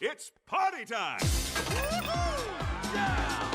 It's party time! Woohoo! Yeah!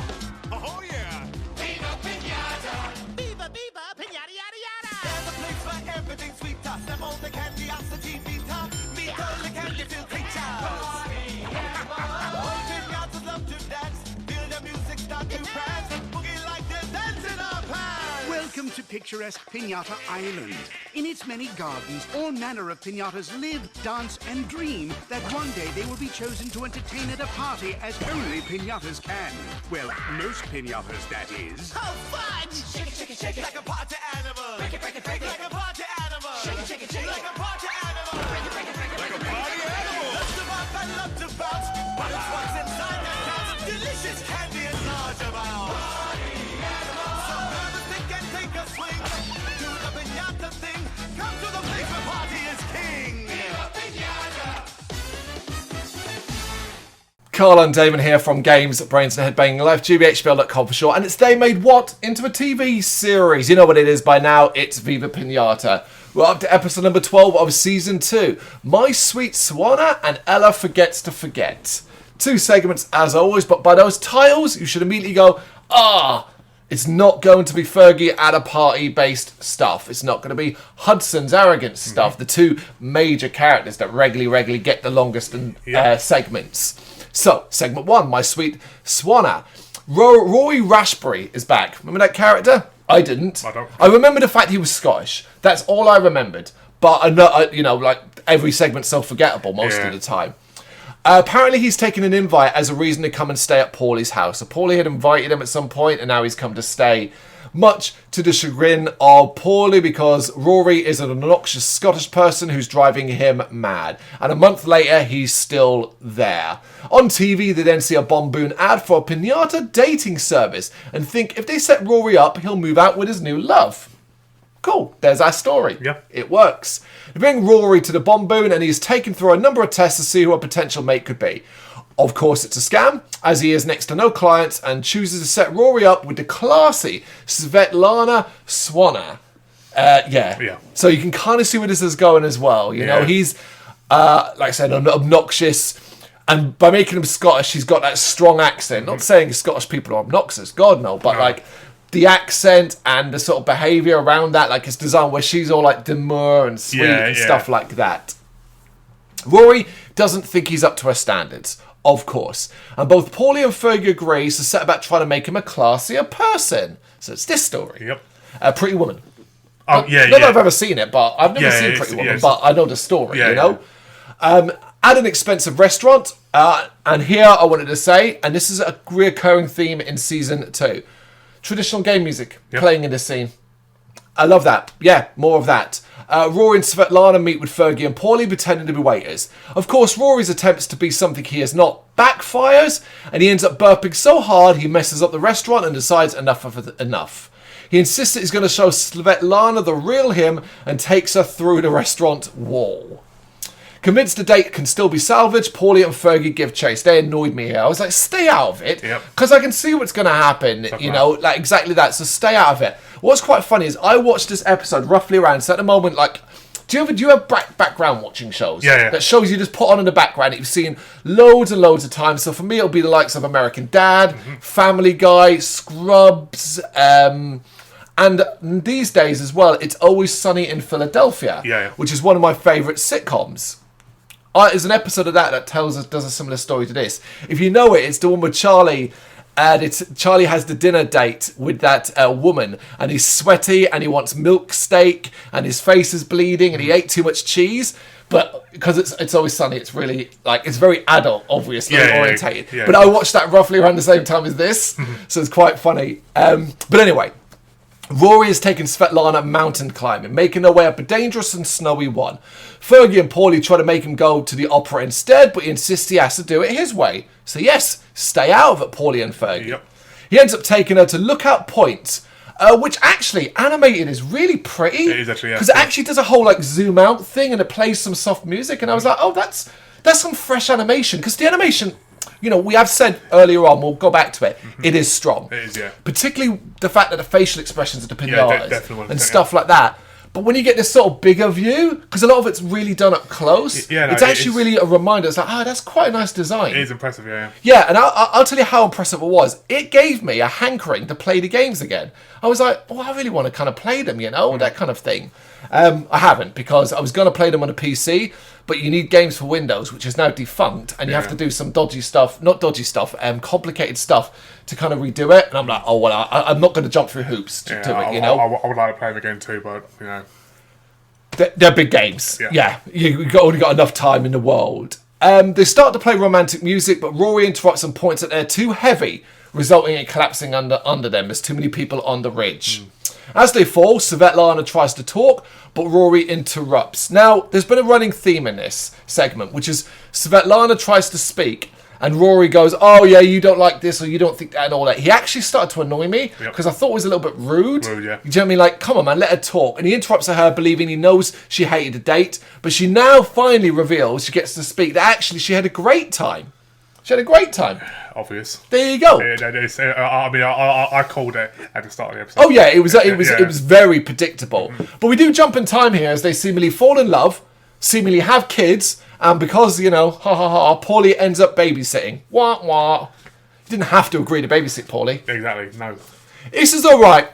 Oh yeah! Viva Pinata! Viva, viva, pinata, yada, yada! There's a place for everything sweeter. Step on the candiosity meter. Meter the candy-filled creatures. Party animal! All pinatas love to dance. Feel the music start to prance. Boogie like they're dancing our pants. Welcome to picturesque Pinata Island. In its many gardens, all manner of pinatas live, dance, and dream that one day they will be chosen to entertain at a party as only pinatas can. Well, most pinatas, that is. How fun! Shake it, shake it, shake it. Like a party animal. Break it, break it, break it. Like a party animal. Shake it, shake it, shake it. Like a party animal. Break it, break it, break it. Like a party animal! Love to rock and love to bounce. But it's what's inside that counts. Delicious candy in large amounts. Party animal! So grab a stick and take a swing. Do the pinata thing. Come to the place where party is king. Viva Pinata! Carl and Damon here from Games, Brrraains A Head-Banging Life, gbhblofficial for short, and it's they made what into a TV series? You know what it is by now, it's Viva Pinata. We're up to episode number 12 of season 2, My Sweet Swanana and Ella Forgets to Forget. 2 segments as always, but by those titles, you should immediately go, it's not going to be Fergie at a party based stuff. It's not going to be Hudson's arrogant stuff, the 2 major characters that regularly get the longest segments. So, segment 1, My Sweet Swanana. Rory Raspberry is back. Remember that character? I didn't. I don't. I remember the fact he was Scottish. That's all I remembered. But I know, like every segment's so forgettable most of the time. Apparently he's taken an invite as a reason to come and stay at Paulie's house. So Paulie had invited him at some point and now he's come to stay. Much to the chagrin of Paulie because Rory is an obnoxious Scottish person who's driving him mad. And a month later, he's still there. On TV, they then see a Bomboon ad for a pinata dating service and think if they set Rory up, he'll move out with his new love. Cool, there's our story. Yeah. It works. They bring Rory to the Bomboon and he's taken through a number of tests to see who a potential mate could be. Of course, it's a scam, as he has next to no clients and chooses to set Rory up with the classy Swetlana Swanana. Yeah. So you can kind of see where this is going as well. You know, he's, like I said, obnoxious. And by making him Scottish, he's got that strong accent. Not saying Scottish people are obnoxious, God no, but like the accent and the sort of behaviour around that, like his design where she's all like demure and sweet and stuff like that. Rory doesn't think he's up to her standards. Of course. And both Paulie and Fergie agree to set about trying to make him a classier person. So it's this story. Yep. Pretty Woman. Oh, Not that I've ever seen it, but I've never seen Pretty Woman, but I know the story, you know? At an expensive restaurant, and here I wanted to say, and this is a recurring theme in season 2, traditional game music playing in this scene. I love that. Yeah, more of that. Rory and Swetlana meet with Fergie and Paulie pretending to be waiters. Of course, Rory's attempts to be something he is not backfires, and he ends up burping so hard he messes up the restaurant and decides enough of enough. He insists that he's going to show Swetlana the real him and takes her through the restaurant wall. Convinced the date can still be salvaged, Paulie and Fergie give chase. They annoyed me here. I was like, stay out of it. Because I can see what's going to happen, you know, like exactly that. So stay out of it. What's quite funny is I watched this episode roughly around, so at the moment, like, do you have background watching shows? That shows you just put on in the background that you've seen loads and loads of times. So for me, it'll be the likes of American Dad, Family Guy, Scrubs, and these days as well, it's Always Sunny in Philadelphia, which is one of my favourite sitcoms. There's an episode of that does a similar story to this. If you know it, it's the one with Charlie. And Charlie has the dinner date with that woman, and he's sweaty, and he wants milk steak, and his face is bleeding, and he ate too much cheese. But because it's Always Sunny, it's really like it's very adult, obviously orientated. But I watched that roughly around the same time as this, so it's quite funny. But anyway. Rory has taken Swetlana mountain climbing, making their way up a dangerous and snowy one. Fergie and Paulie try to make him go to the opera instead, but he insists he has to do it his way. So yes, stay out of it, Paulie and Fergie. He ends up taking her to Lookout Point, which actually, animated is really pretty. It is actually, because it actually does a whole like zoom out thing and it plays some soft music, and I was like, oh, that's some fresh animation, because the animation... You know, we have said earlier on, we'll go back to it, it is strong. It is, Particularly the fact that the facial expressions of the pinatas and stuff like that. But when you get this sort of bigger view, because a lot of it's really done up close, it's actually really a reminder. It's like, that's quite a nice design. It is impressive, yeah. Yeah, and I'll tell you how impressive it was. It gave me a hankering to play the games again. I was like, I really want to kind of play them, that kind of thing. I haven't, because I was going to play them on a PC, but you need games for Windows, which is now defunct, and you have to do some complicated stuff to kind of redo it. And I'm like, I'm not going to jump through hoops to do it, I would like to play them again too, but, They're big games. Yeah. You've only got enough time in the world. They start to play romantic music, but Rory interrupts and points that they're too heavy, resulting in collapsing under them. There's too many people on the ridge. As they fall, Svetlana tries to talk, but Rory interrupts. Now, there's been a running theme in this segment, which is Svetlana tries to speak, and Rory goes, oh yeah, you don't like this, or you don't think that, and all that. He actually started to annoy me, because I thought it was a little bit rude. Rude, yeah. You know what I mean? Like, come on, man, let her talk. And he interrupts her, believing he knows she hated the date, but she now finally reveals, she gets to speak, that actually she had a great time. She had a great time. Obvious. There you go. I called it at the start of the episode. Oh yeah, it was very predictable. But we do jump in time here as they seemingly fall in love, seemingly have kids, and because, Paulie ends up babysitting. Wah wah. You didn't have to agree to babysit Paulie. Exactly, no. This is alright.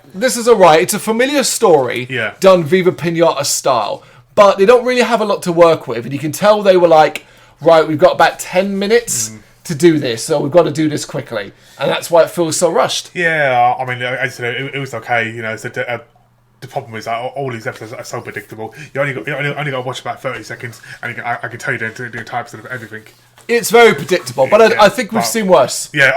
It's a familiar story done Viva Pinata style. But they don't really have a lot to work with, and you can tell they were like, right, we've got about 10 minutes to do this, so we've got to do this quickly. And that's why it feels so rushed. Yeah, I mean, as I said, it was okay, the problem is that all these episodes are so predictable. You only got to watch about 30 seconds, and I can tell you the entire episode of everything. It's very predictable, but I think we've seen worse. Yeah,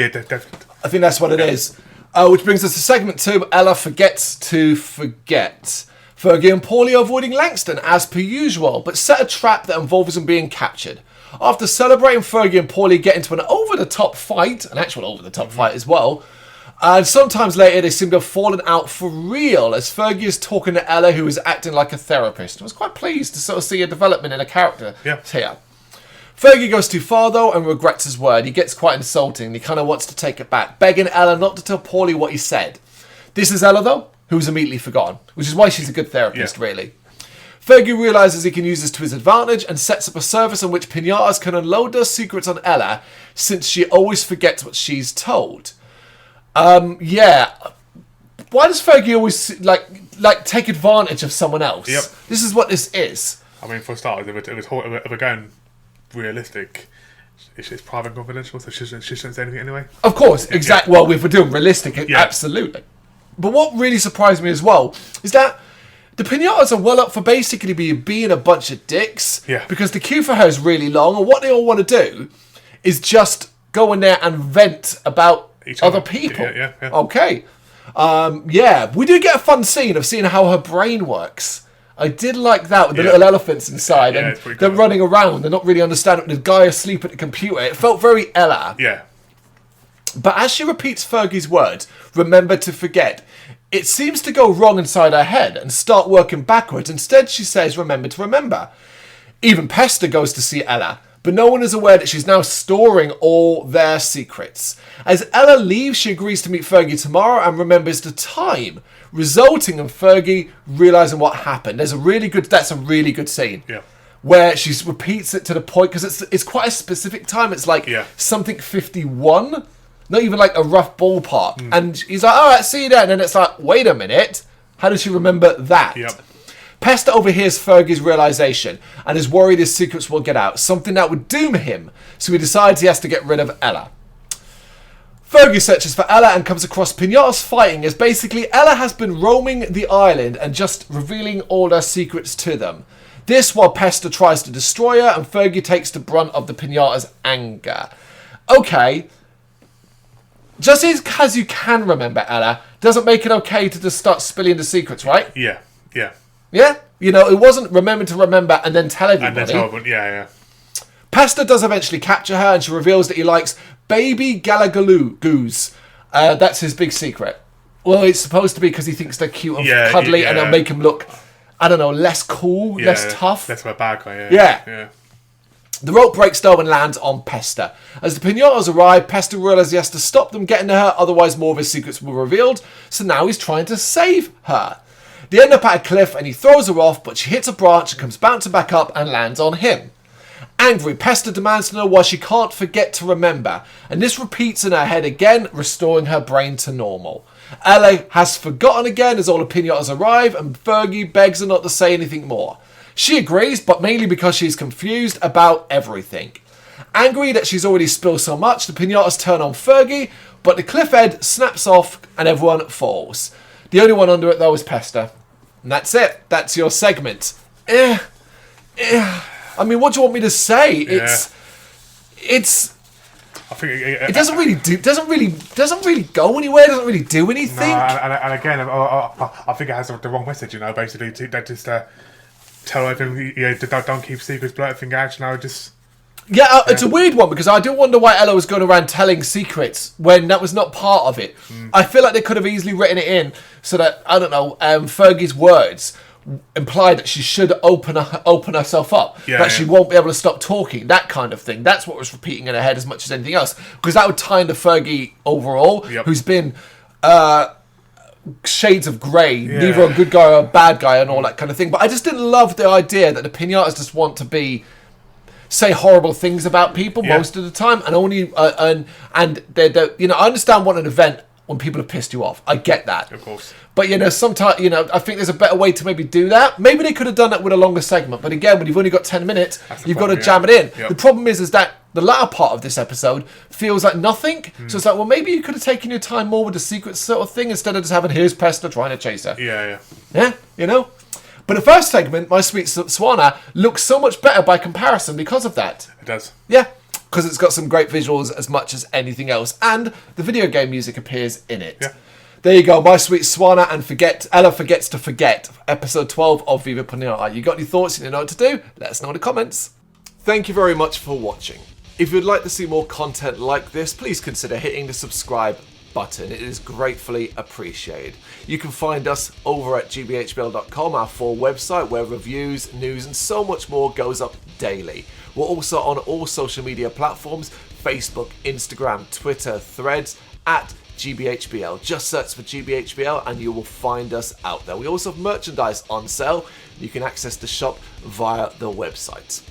definitely. I think that's what it is. Which brings us to segment 2, Ella Forgets to Forget. Fergie and Paulie are avoiding Langston as per usual, but set a trap that involves them being captured. After celebrating, Fergie and Paulie get into an over-the-top fight, an actual over-the-top fight as well, and sometimes later they seem to have fallen out for real as Fergie is talking to Ella, who is acting like a therapist. I was quite pleased to sort of see a development in a character here. Fergie goes too far though and regrets his word. He gets quite insulting and he kind of wants to take it back, begging Ella not to tell Paulie what he said. This is Ella though, who's immediately forgotten, which is why she's a good therapist, really. Fergie realises he can use this to his advantage and sets up a service in which pinatas can unload their secrets on Ella, since she always forgets what she's told. Why does Fergie always like take advantage of someone else? This is what this is. I mean, for starters, if we're going realistic, it's private and confidential, so she shouldn't say anything anyway. Of course, exactly. Well, if we're doing realistic, absolutely. But what really surprised me as well is that the pinatas are well up for basically being a bunch of dicks. Yeah. Because the queue for her is really long, and what they all want to do is just go in there and vent about other people. Yeah. Okay. We do get a fun scene of seeing how her brain works. I did like that with the little elephants inside, and they're running around. They're not really understanding. The guy asleep at the computer. It felt very Ella. Yeah. But as she repeats Fergie's words, remember to forget, it seems to go wrong inside her head and start working backwards. Instead, she says, remember to remember. Even Pester goes to see Ella, but no one is aware that she's now storing all their secrets. As Ella leaves, she agrees to meet Fergie tomorrow and remembers the time, resulting in Fergie realising what happened. That's a really good scene. Yeah. Where she repeats it to the point, because it's quite a specific time. It's like something 51. Not even like a rough ballpark. And he's like, all right, see you then. And then it's like, wait a minute. How does she remember that? Yep. Pester overhears Fergie's realisation and is worried his secrets will get out, something that would doom him. So he decides he has to get rid of Ella. Fergie searches for Ella and comes across pinatas fighting, as basically Ella has been roaming the island and just revealing all her secrets to them. This while Pester tries to destroy her and Fergie takes the brunt of the pinata's anger. Okay. Just as you can remember Ella, doesn't make it okay to just start spilling the secrets, right? Yeah. Yeah? It wasn't remember to remember and then tell everybody. And then tell Pester does eventually capture her and she reveals that he likes baby galagaloos. That's his big secret. Well, it's supposed to be because he thinks they're cute and cuddly and they'll make him look, I don't know, less cool, less tough. Less of a bad guy, yeah. The rope breaks though and lands on Pester. As the pinatas arrive, Pester realises he has to stop them getting to her, otherwise more of his secrets will be revealed, so now he's trying to save her. They end up at a cliff and he throws her off, but she hits a branch and comes bouncing back up and lands on him. Angry, Pesta demands to know why she can't forget to remember, and this repeats in her head again, restoring her brain to normal. Ella has forgotten again as all the pinatas arrive, and Fergie begs her not to say anything more. She agrees, but mainly because she's confused about everything. Angry that she's already spilled so much, the pinatas turn on Fergie, but the cliff edge snaps off and everyone falls. The only one under it though is Pesta. And that's it. That's your segment. I mean, what do you want me to say? It's. I think it doesn't really go anywhere. It doesn't really do anything. No, and again, I think it has the wrong message. You know, basically, that just tell everything. Don't keep secrets, blurt everything out. You know, just. Yeah, it's a weird one because I do wonder why Ella was going around telling secrets when that was not part of it. I feel like they could have easily written it in so that, I don't know, Fergie's words implied that she should open herself up, she won't be able to stop talking, that kind of thing. That's what was repeating in her head as much as anything else, because that would tie into Fergie overall, who's been shades of grey, neither a good guy or a bad guy and all that kind of thing. But I just didn't love the idea that the pinatas just want to say horrible things about people most of the time, and only and they I understand what an event when people have pissed you off. I get that. Of course. But, sometimes, I think there's a better way to maybe do that. Maybe they could have done that with a longer segment. But again, when you've only got 10 minutes, you've got to jam it in. The problem is that the latter part of this episode feels like nothing. So it's like, well, maybe you could have taken your time more with the secret sort of thing instead of just having, here's Pesta trying to chase her. Yeah. But the first segment, My Sweet Swanana, looks so much better by comparison because of that. It does. Yeah. Because it's got some great visuals as much as anything else. And the video game music appears in it. Yeah. There you go, My Sweet Swanana and Ella Forgets to Forget, episode 12 of Viva Pin. You got any thoughts? You know what to do? Let us know in the comments. Thank you very much for watching. If you'd like to see more content like this, please consider hitting the subscribe button. It is gratefully appreciated. You can find us over at gbhbl.com, our full website, where reviews, news, and so much more goes up daily. We're also on all social media platforms: Facebook, Instagram, Twitter, Threads, at GBHBL. Just search for GBHBL and you will find us out there. We also have merchandise on sale. You can access the shop via the website.